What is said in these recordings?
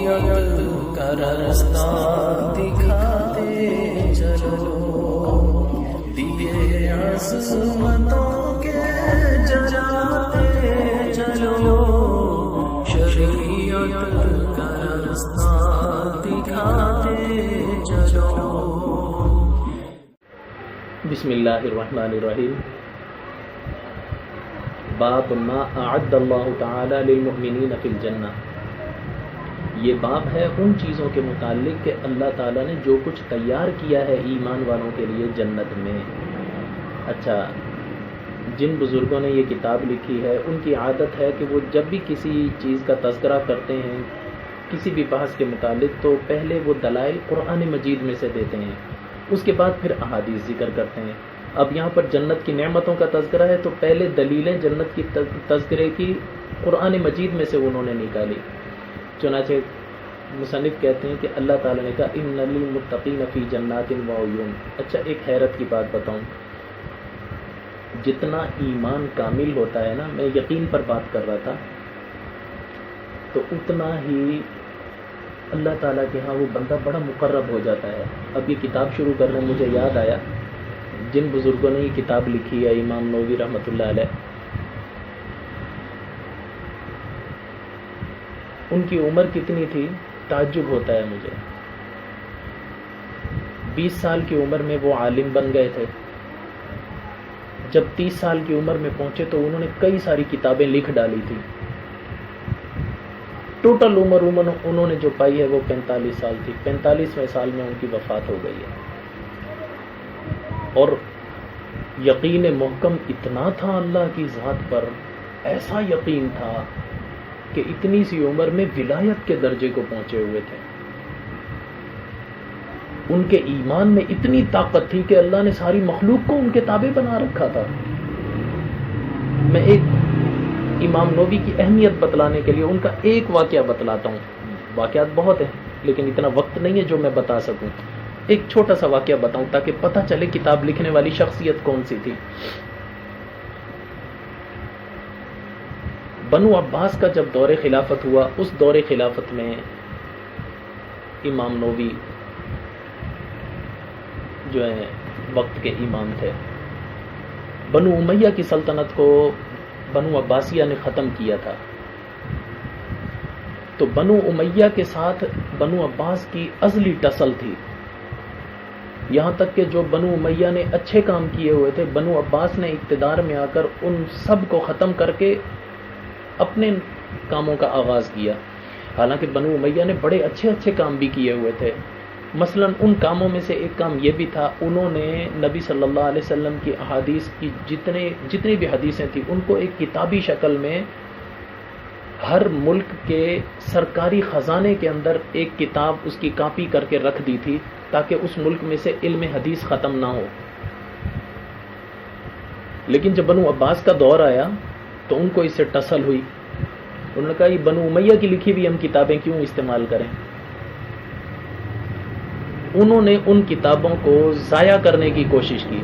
شریعت کا راستہ دکھاتے چلو، دیے عصمتوں کے جلاتے چلو، شریعت کا راستہ دکھاتے چلو۔ بسم اللہ الرحمن الرحیم۔ باب ما اعد اللہ تعالی للمؤمنین فی الجنہ۔ یہ باب ہے ان چیزوں کے متعلق کہ اللہ تعالیٰ نے جو کچھ تیار کیا ہے ایمان والوں کے لیے جنت میں۔ اچھا، جن بزرگوں نے یہ کتاب لکھی ہے ان کی عادت ہے کہ وہ جب بھی کسی چیز کا تذکرہ کرتے ہیں کسی بھی بحث کے متعلق تو پہلے وہ دلائل قرآن مجید میں سے دیتے ہیں، اس کے بعد پھر احادیث ذکر کرتے ہیں۔ اب یہاں پر جنت کی نعمتوں کا تذکرہ ہے تو پہلے دلیلیں جنت کی تذکرے کی قرآن مجید میں سے انہوں نے نکالی۔ چنانچہ مصنف کہتے ہیں کہ اللہ تعالیٰ نے کہا ان للمتقین فی جنات وعیون۔ اچھا، ایک حیرت کی بات بتاؤں، جتنا ایمان کامل ہوتا ہے نا، میں یقین پر بات کر رہا تھا، تو اتنا ہی اللہ تعالیٰ کے ہاں وہ بندہ بڑا مقرب ہو جاتا ہے۔ اب یہ کتاب شروع کرنے مجھے یاد آیا جن بزرگوں نے یہ کتاب لکھی ہے، امام نووی رحمۃ اللہ علیہ، ان کی عمر کتنی تھی تعجب ہوتا ہے مجھے۔ 20 سال کی عمر میں وہ عالم بن گئے تھے۔ جب 30 سال کی عمر میں پہنچے تو انہوں نے کئی ساری کتابیں لکھ ڈالی تھی۔ ٹوٹل عمر انہوں نے جو پائی ہے وہ 45 سال تھی۔ 45ویں سال میں ان کی وفات ہو گئی ہے۔ اور یقین محکم اتنا تھا اللہ کی ذات پر، ایسا یقین تھا کہ اتنی سی عمر میں ولایت کے درجے کو پہنچے ہوئے تھے۔ ان کے ایمان میں اتنی طاقت تھی کہ اللہ نے ساری مخلوق کو ان کے تابع بنا رکھا تھا۔ میں ایک امام نووی کی اہمیت بتلانے کے لیے ان کا ایک واقعہ بتلاتا ہوں۔ واقعات بہت ہیں لیکن اتنا وقت نہیں ہے جو میں بتا سکوں۔ ایک چھوٹا سا واقعہ بتاؤں تاکہ پتہ چلے کتاب لکھنے والی شخصیت کون سی تھی۔ بنو عباس کا جب دور خلافت ہوا، اس دور خلافت میں امام نووی جو ہے وقت کے امام تھے۔ بنو امیہ کی سلطنت کو بنو عباسیہ نے ختم کیا تھا، تو بنو امیہ کے ساتھ بنو عباس کی ازلی ٹسل تھی، یہاں تک کہ جو بنو امیہ نے اچھے کام کیے ہوئے تھے بنو عباس نے اقتدار میں آ کر ان سب کو ختم کر کے اپنے کاموں کا آغاز کیا۔ حالانکہ بنو امیہ نے بڑے اچھے اچھے کام بھی کیے ہوئے تھے۔ مثلا ان کاموں میں سے ایک کام یہ بھی تھا، انہوں نے نبی صلی اللہ علیہ وسلم کی احادیث کی جتنی بھی حدیثیں تھیں ان کو ایک کتابی شکل میں ہر ملک کے سرکاری خزانے کے اندر ایک کتاب اس کی کاپی کر کے رکھ دی تھی تاکہ اس ملک میں سے علم حدیث ختم نہ ہو۔ لیکن جب بنو عباس کا دور آیا تو ان کو اس سے ٹسل ہوئی۔ انہوں نے کہا یہ بنو امیہ کی لکھی ہوئی ہم کتابیں کیوں استعمال کریں۔ انہوں نے ان کتابوں کو ضائع کرنے کی کوشش کی۔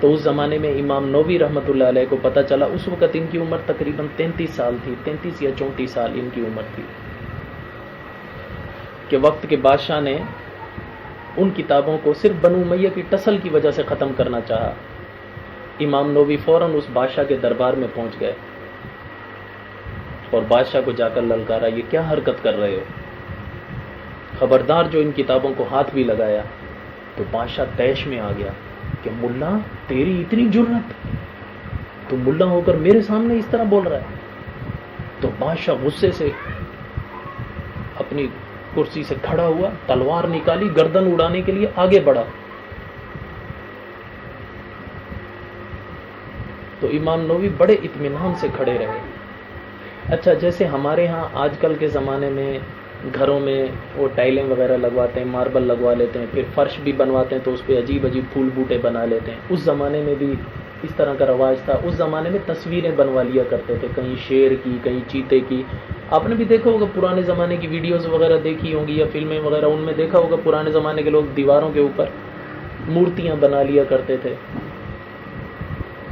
تو اس زمانے میں امام نووی رحمۃ اللہ علیہ کو پتہ چلا، اس وقت ان کی عمر تقریباً 33 سال تھی، 33 یا 34 سال ان کی عمر تھی، کہ وقت کے بادشاہ نے ان کتابوں کو صرف بنو امیہ کی ٹسل کی وجہ سے ختم کرنا چاہا۔ امام نووی فوراً اس بادشاہ کے دربار میں پہنچ گئے اور بادشاہ کو جا کر للکارا، یہ کیا حرکت کر رہے ہو، خبردار جو ان کتابوں کو ہاتھ بھی لگایا۔ تو بادشاہ طیش میں آ گیا کہ ملا تیری اتنی جرأت، تو ملا ہو کر میرے سامنے اس طرح بول رہا ہے۔ تو بادشاہ غصے سے اپنی کرسی سے کھڑا ہوا، تلوار نکالی، گردن اڑانے کے لیے آگے بڑھا۔ تو امام نووی بڑے اطمینان سے کھڑے رہے۔ اچھا، جیسے ہمارے ہاں آج کل کے زمانے میں گھروں میں وہ ٹائلیں وغیرہ لگواتے ہیں، ماربل لگوا لیتے ہیں، پھر فرش بھی بنواتے ہیں تو اس پہ عجیب عجیب پھول بوٹے بنا لیتے ہیں، اس زمانے میں بھی اس طرح کا رواج تھا۔ اس زمانے میں تصویریں بنوا لیا کرتے تھے، کہیں شیر کی، کہیں چیتے کی۔ آپ نے بھی دیکھا ہوگا پرانے زمانے کی ویڈیوز وغیرہ دیکھی ہوں گی یا فلمیں وغیرہ، ان میں دیکھا ہوگا پرانے زمانے کے لوگ دیواروں کے اوپر مورتیاں بنا لیا کرتے تھے۔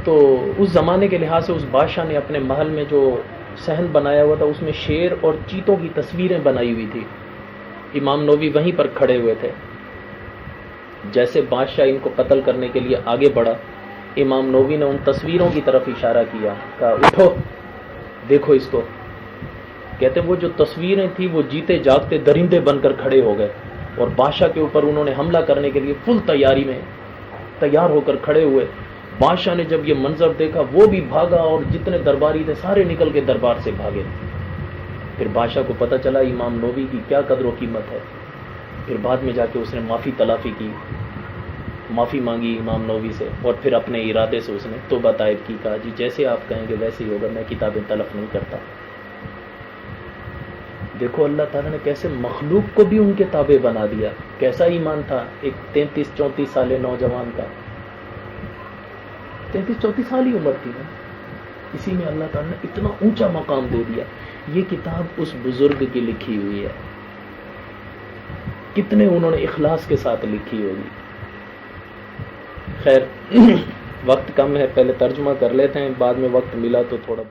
تو اس زمانے کے لحاظ سے اس بادشاہ نے اپنے محل میں جو صحن بنایا ہوا تھا، اس میں شیر اور چیتوں کی تصویریں بنائی ہوئی تھی. امام نووی وہیں پر کھڑے ہوئے تھے. جیسے بادشاہ ان کو قتل کرنے کے لیے آگے بڑھا، امام نووی نے ان تصویروں کی طرف اشارہ کیا، کہا اٹھو دیکھو اس کو. کہتے وہ جو تصویریں تھیں وہ جیتے جاگتے درندے بن کر کھڑے ہو گئے اور بادشاہ کے اوپر انہوں نے حملہ کرنے کے لیے فل تیاری میں تیار ہو کر کھڑے ہوئے. بادشاہ نے جب یہ منظر دیکھا وہ بھی بھاگا اور جتنے درباری تھے سارے نکل کے دربار سے بھاگے. پھر بادشاہ کو پتہ چلا امام نووی کی کیا قدر و قیمت ہے. پھر بعد میں جا کے اس نے معافی تلافی کی، معافی مانگی امام نووی سے، اور پھر اپنے ارادے سے اس نے توبہ طائب کی، کہا جی جیسے آپ کہیں گے ویسے ہی ہوگا، میں کتابیں تلف نہیں کرتا. دیکھو اللہ تعالیٰ نے کیسے مخلوق کو بھی ان کے تابع بنا دیا. کیسا ایمان تھا ایک 33-34 سالے نوجوان کا. 33-34 سال ہی عمر تھی نا، اسی میں اللہ تعالیٰ نے اتنا اونچا مقام دے دیا. یہ کتاب اس بزرگ کی لکھی ہوئی ہے، کتنے انہوں نے اخلاص کے ساتھ لکھی ہوگی. خیر وقت کم ہے، پہلے ترجمہ کر لیتے ہیں، بعد میں وقت ملا تو تھوڑا بہت